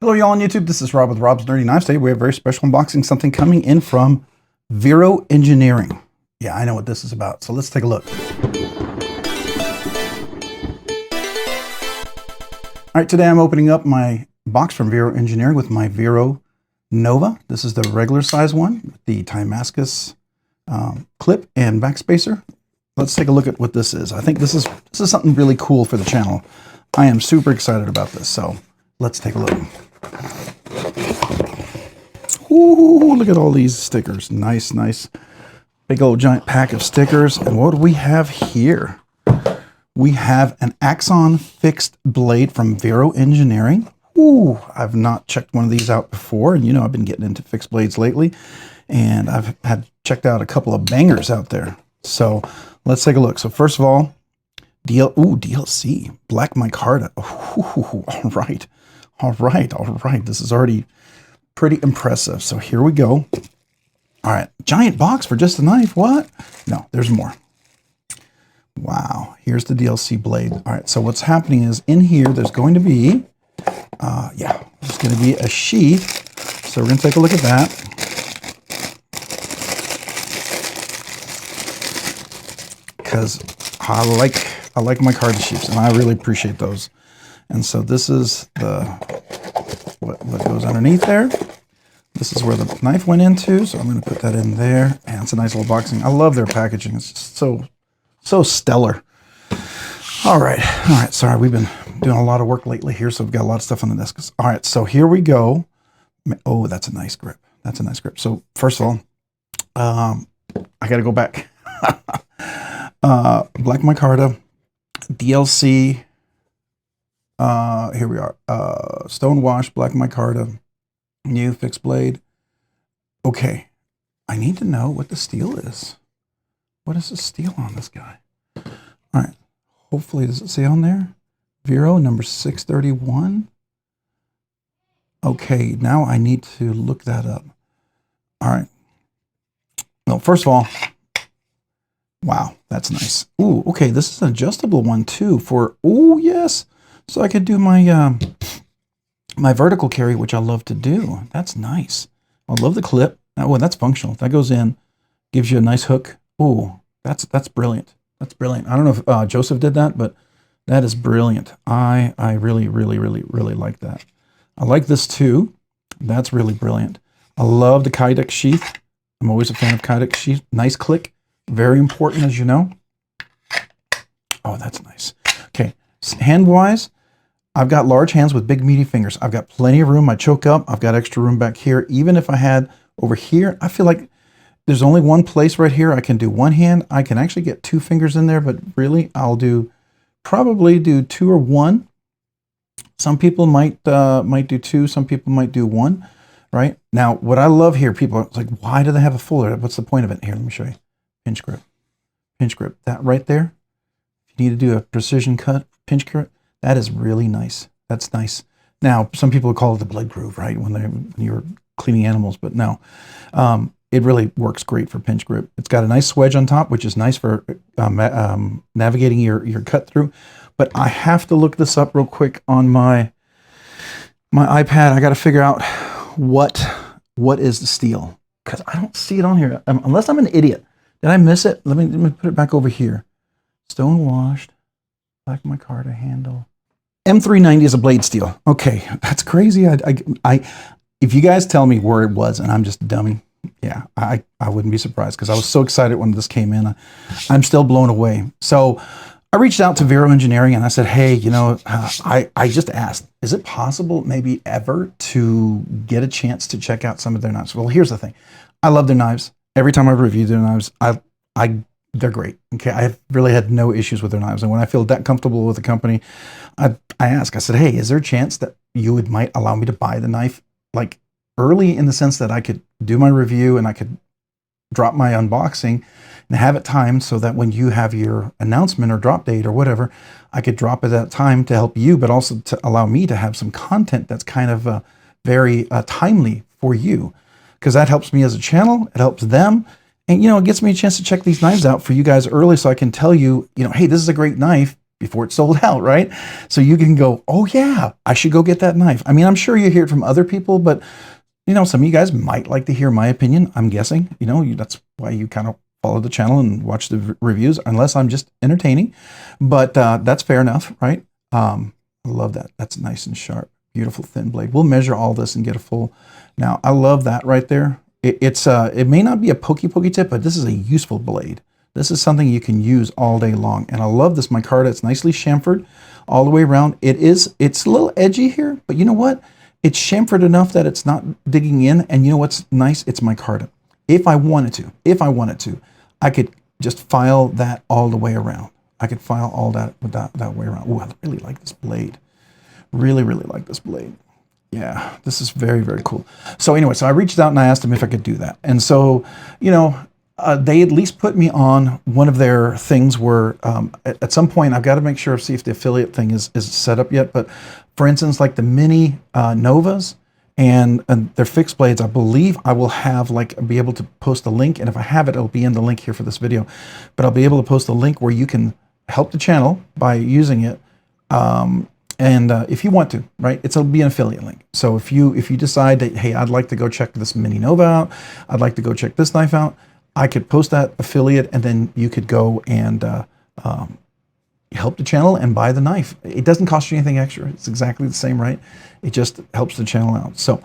Hello, y'all on YouTube. This is Rob with Rob's Nerdy Knives. Today we have a very special unboxing, something coming in from Vero Engineering. Yeah, I know what this is about, so let's take a look. All right, today I'm opening up my box from Vero Engineering with my Vero Nova. This is the regular size one, the Timascus clip and backspacer. Let's take a look at what this is. I think this is something really cool for the channel. I am super excited about this, so let's take a look. Ooh, look at all these stickers. Nice, nice. Big old giant pack of stickers. And what do we have here? We have an Axon fixed blade from Vero Engineering. Ooh, I've not checked one of these out before. And you know, I've been getting into fixed blades lately. And I've had checked out a couple of bangers out there. So let's take a look. So first of all, DLC, black micarta. Ooh, all right. All right. This is already pretty impressive. So here we go. All right. Giant box for just a knife. What? No, there's more. Wow. Here's the DLC blade. All right. So what's happening is in here, there's going to be, there's going to be a sheath. So we're going to take a look at that. Because I like micarta sheaths, and I really appreciate those. And so this is the what goes underneath there. This is where the knife went into, so I'm going to put that in there. And it's a nice little boxing. I love their packaging. It's just so stellar. All right. Sorry, we've been doing a lot of work lately here, so we've got a lot of stuff on the desk. All right, so here we go. Oh, that's a nice grip. That's a nice grip. So first of all, I got to go back. Black micarta, DLC. Here we are. Stonewash, black micarta, new fixed blade. Okay, I need to know what the steel is. What is the steel on this guy? All right. Hopefully, does it say on there? Vero number 631. Okay, now I need to look that up. All right. Well, first of all, wow, that's nice. Ooh, okay, this is an adjustable one too for, oh yes. So I could do my my vertical carry, which I love to do. That's nice. I love the clip. Oh, that's functional. That goes in, gives you a nice hook. Oh, that's brilliant. That's brilliant. I don't know if Joseph did that, but that is brilliant. I really like that. I like this too. That's really brilliant. I love the Kydex sheath. I'm always a fan of Kydex sheath. Nice click. Very important, as you know. Oh, that's nice. Okay, hand-wise, I've got large hands with big meaty fingers. I've got plenty of room. I choke up. I've got extra room back here. Even if I had over here, I feel like there's only one place right here I can do one hand. I can actually get two fingers in there, but really I'll probably do two or one. Some people might do two. Some people might do one, right? Now, what I love here, people are like, why do they have a fuller? What's the point of it? Here, let me show you. Pinch grip. Pinch grip. That right there. If you need to do a precision cut, pinch grip, that is really nice. That's nice. Now, some people call it the blade groove, right? When you're cleaning animals, but no. It really works great for pinch grip. It's got a nice swedge on top, which is nice for navigating your cut through. But I have to look this up real quick on my iPad. I got to figure out what is the steel, because I don't see it on here unless I'm an idiot. Did I miss it? Let me put it back over here. Stone washed, black micarta handle. M390 is a blade steel. Okay, that's crazy. If you guys tell me where it was and I'm just a dummy, yeah, I wouldn't be surprised, because I was so excited when this came in. I'm still blown away. So I reached out to Vero Engineering and I said, hey, you know, I just asked, is it possible maybe ever to get a chance to check out some of their knives? Well, here's the thing. I love their knives. Every time I review their knives, they're great. Okay, I've really had no issues with their knives. And when I feel that comfortable with the company, I said, hey, is there a chance that you might allow me to buy the knife like early, in the sense that I could do my review and I could drop my unboxing and have it timed so that when you have your announcement or drop date or whatever, I could drop it at time to help you, but also to allow me to have some content that's kind of very timely for you, because that helps me as a channel. It helps them. And, you know, it gets me a chance to check these knives out for you guys early, so I can tell you, you know, hey, this is a great knife. before it's sold out, right? So you can go, oh yeah, I should go get that knife. I mean, I'm sure you hear it from other people, but you know, some of you guys might like to hear my opinion. I'm guessing, you know, that's why you kind of follow the channel and watch the reviews, unless I'm just entertaining. But that's fair enough, right? I love that. That's nice and sharp, beautiful thin blade. We'll measure all this and get a full. Now, I love that right there. It may not be a pokey tip, but this is a useful blade. This is something you can use all day long. And I love this micarta. It's nicely chamfered all the way around. It's a little edgy here, but you know what? It's chamfered enough that it's not digging in. And you know what's nice? It's micarta. If I wanted to, I could just file that all the way around. I could file all that way around. Oh, I really like this blade. Really, really like this blade. Yeah, this is very, very cool. So anyway, so I reached out and I asked them if I could do that. And so, you know, they at least put me on one of their things where at some point I've got to make sure, see if the affiliate thing is set up yet. But for instance, like the mini Novas and their fixed blades, I believe I will have be able to post a link. And if I have it, it'll be in the link here for this video. But I'll be able to post a link where you can help the channel by using it. And if you want to, right, it'll be an affiliate link. So if you decide that, hey, I'd like to go check this mini Nova out, I'd like to go check this knife out, I could post that affiliate, and then you could go and help the channel and buy the knife. It doesn't cost you anything extra. It's exactly the same, right? It just helps the channel out. So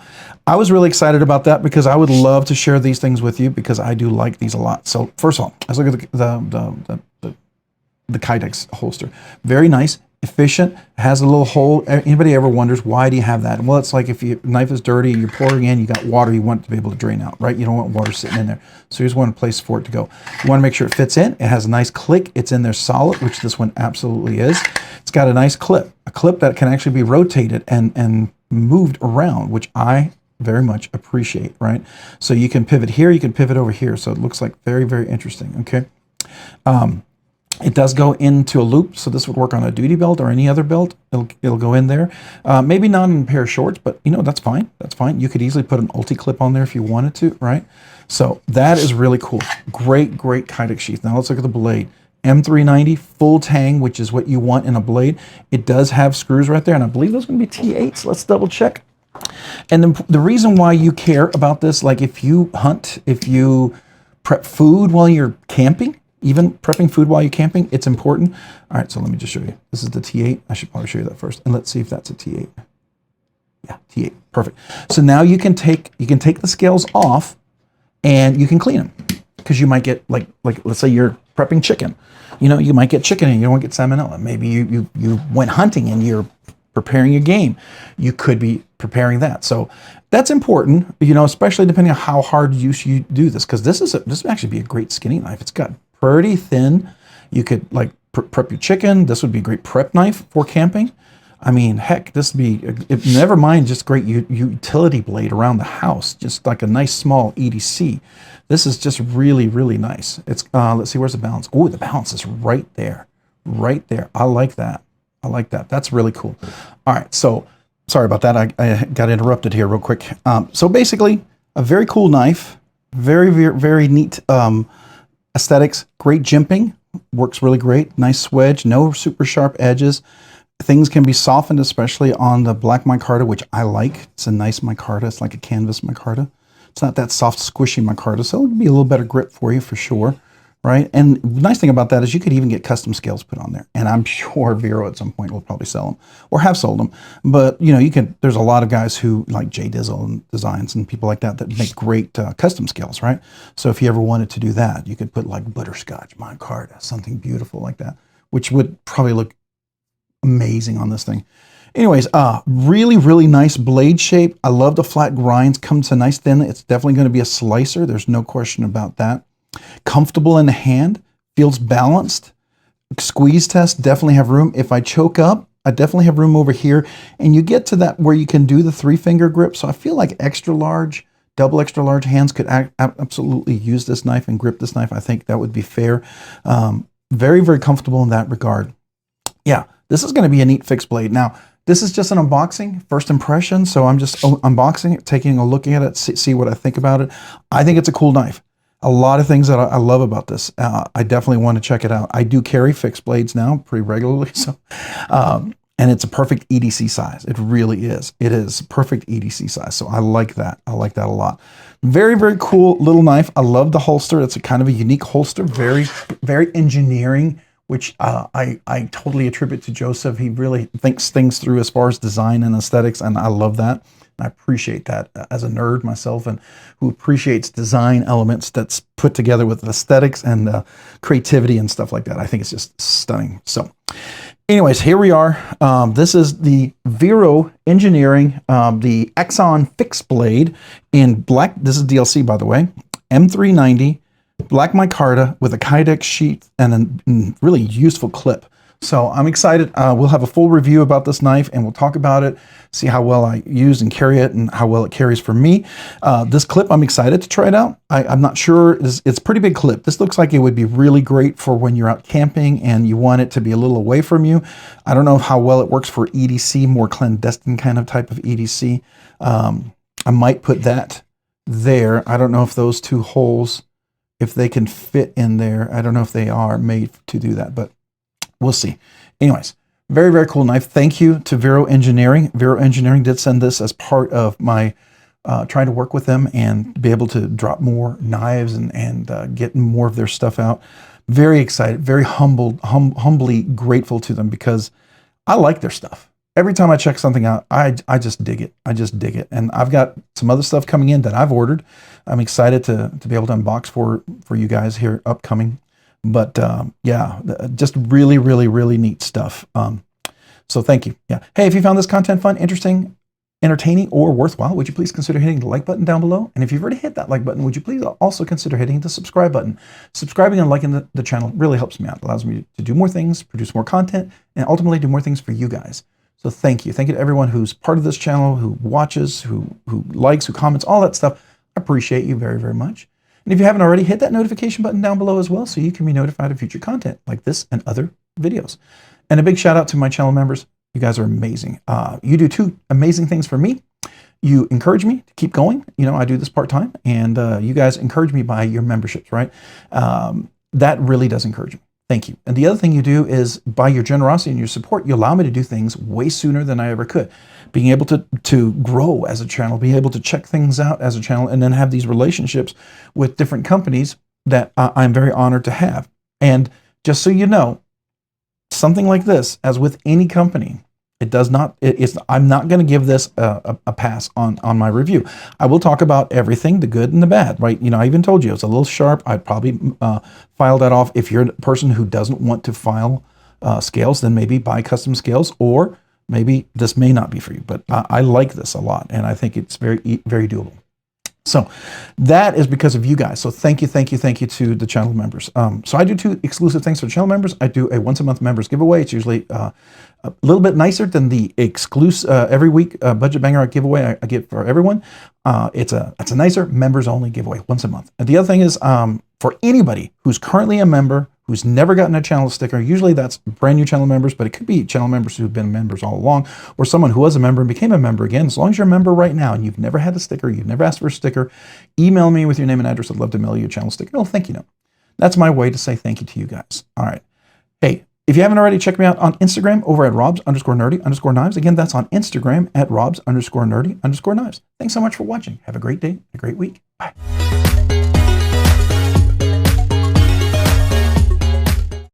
I was really excited about that because I would love to share these things with you because I do like these a lot. So first of all, let's look at the Kydex holster. Very nice. Efficient, has a little hole. Anybody ever wonders why do you have that? Well, it's like if your knife is dirty, you're pouring in, you got water, you want it to be able to drain out, right? You don't want water sitting in there. So you just want a place for it to go. You want to make sure it fits in. It has a nice click. It's in there solid, which this one absolutely is. It's got a nice clip, a clip that can actually be rotated and moved around, which I very much appreciate, right? So you can pivot here, you can pivot over here. So it looks like very, very interesting, okay? It does go into a loop, so this would work on a duty belt or any other belt. It'll go in there. Maybe not in a pair of shorts, but you know, that's fine. That's fine. You could easily put an ulti clip on there if you wanted to, right? So that is really cool. Great, great Kydex sheath. Now let's look at the blade. M390 full tang, which is what you want in a blade. It does have screws right there, and I believe those are going to be T8s. Let's double check. And the reason why you care about this, like if you hunt, if you prep food while you're camping, even prepping food while you're camping, it's important. All right, so let me just show you. This is the T8. I should probably show you that first. And let's see if that's a T8. Yeah, T8, perfect. So now you can take the scales off and you can clean them. Because you might get, like let's say you're prepping chicken. You know, you might get chicken and you don't want to get salmonella. Maybe you went hunting and you're preparing your game. You could be preparing that. So that's important, you know, especially depending on how hard you do this. Because this would actually be a great skinning knife. It's got pretty thin. You could like prep your chicken. This would be a great prep knife for camping. I mean, heck, this would be, never mind just great utility blade around the house, just like a nice small EDC. This is just really, really nice. It's, let's see, where's the balance? Oh, the balance is right there, right there. I like that. I like that. That's really cool. All right, so sorry about that. I got interrupted here real quick. So basically, a very cool knife, very, very, very neat aesthetics, great jimping, works really great. Nice swedge, no super sharp edges. Things can be softened, especially on the black micarta, which I like. It's a nice micarta. It's like a canvas micarta. It's not that soft, squishy micarta, so it'll be a little better grip for you for sure, right? And the nice thing about that is you could even get custom scales put on there. And I'm sure Vero at some point will probably sell them or have sold them. But, you know, there's a lot of guys who like J Dizzle and Designs and people like that make great custom scales, right? So if you ever wanted to do that, you could put like butterscotch micarta, something beautiful like that, which would probably look amazing on this thing. Anyways, really, really nice blade shape. I love the flat grinds. Comes a nice thin. It's definitely going to be a slicer. There's no question about that. Comfortable in the hand. Feels balanced. Squeeze test, definitely have room. If I choke up, I definitely have room over here. And you get to that where you can do the 3-finger grip. So I feel like extra large, double extra large hands could absolutely use this knife and grip this knife. I think that would be fair. Very, very comfortable in that regard. Yeah, this is going to be a neat fixed blade. Now, this is just an unboxing, first impression. So I'm just unboxing it, taking a look at it, see what I think about it. I think it's a cool knife. A lot of things that I love about this. I definitely want to check it out. I do carry fixed blades now pretty regularly, so and it's a perfect EDC size. It really is. It is perfect EDC size. So I like that. I like that a lot. Very, very cool little knife. I love the holster. It's a kind of a unique holster. Very, very engineering, which I totally attribute to Joseph. He really thinks things through as far as design and aesthetics, and I love that. I appreciate that as a nerd myself, and who appreciates design elements that's put together with aesthetics and creativity and stuff like that. I think it's just stunning. So anyways, here we are. This is the Vero Engineering, the Axon fixed blade in black. This is DLC, by the way. M390, black micarta with a Kydex sheath and a really useful clip. So I'm excited. We'll have a full review about this knife, and we'll talk about it, see how well I use and carry it and how well it carries for me. This clip, I'm excited to try it out. I'm not sure. It's a pretty big clip. This looks like it would be really great for when you're out camping and you want it to be a little away from you. I don't know how well it works for EDC, more clandestine kind of type of EDC. I might put that there. I don't know if those two holes, if they can fit in there. I don't know if they are made to do that, but we'll see. Anyways, very, very cool knife. Thank you to Vero Engineering. Vero Engineering did send this as part of my trying to work with them and be able to drop more knives and get more of their stuff out. Very excited, very humbly grateful to them because I like their stuff. Every time I check something out, I just dig it. I just dig it. And I've got some other stuff coming in that I've ordered. I'm excited to be able to unbox for you guys here upcoming. But yeah, just really, really, really neat stuff. So thank you. Yeah. Hey, if you found this content fun, interesting, entertaining, or worthwhile, would you please consider hitting the like button down below? And if you've already hit that like button, would you please also consider hitting the subscribe button? Subscribing and liking the channel really helps me out. It allows me to do more things, produce more content, and ultimately do more things for you guys. So thank you. Thank you to everyone who's part of this channel, who watches, who likes, who comments, all that stuff. I appreciate you very, very much. And if you haven't already, hit that notification button down below as well so you can be notified of future content like this and other videos. And a big shout out to my channel members. You guys are amazing. You do two amazing things for me. You encourage me to keep going. You know, I do this part-time, and you guys encourage me by your memberships, right? That really does encourage me. Thank you. And the other thing you do is, by your generosity and your support, you allow me to do things way sooner than I ever could. Being able to grow as a channel, being able to check things out as a channel, and then have these relationships with different companies that I'm very honored to have. And just so you know, something like this, as with any company, I'm not going to give this a pass on my review. I will talk about everything, the good and the bad, right? You know, I even told you it's a little sharp. I'd probably file that off. If you're a person who doesn't want to file scales, then maybe buy custom scales, or maybe this may not be for you. But I like this a lot, and I think it's very, very doable. So that is because of you guys. So thank you, thank you, thank you to the channel members. So I do two exclusive things for channel members. I do a once-a-month members giveaway. It's usually a little bit nicer than the exclusive every week budget banger giveaway I get for everyone. It's a nicer members only giveaway once a month. And the other thing is for anybody who's currently a member who's never gotten a channel sticker, usually that's brand new channel members, but it could be channel members who've been members all along, or someone who was a member and became a member again. As long as you're a member right now and you've never had a sticker, you've never asked for a sticker, email me with your name and address. I'd love to mail you a channel sticker. Oh, thank you note. That's my way to say thank you to you guys. All right. Hey, if you haven't already, check me out on Instagram over at robs_nerdy_knives. Again, that's on Instagram at robs_nerdy_knives. Thanks so much for watching. Have a great day, a great week. Bye.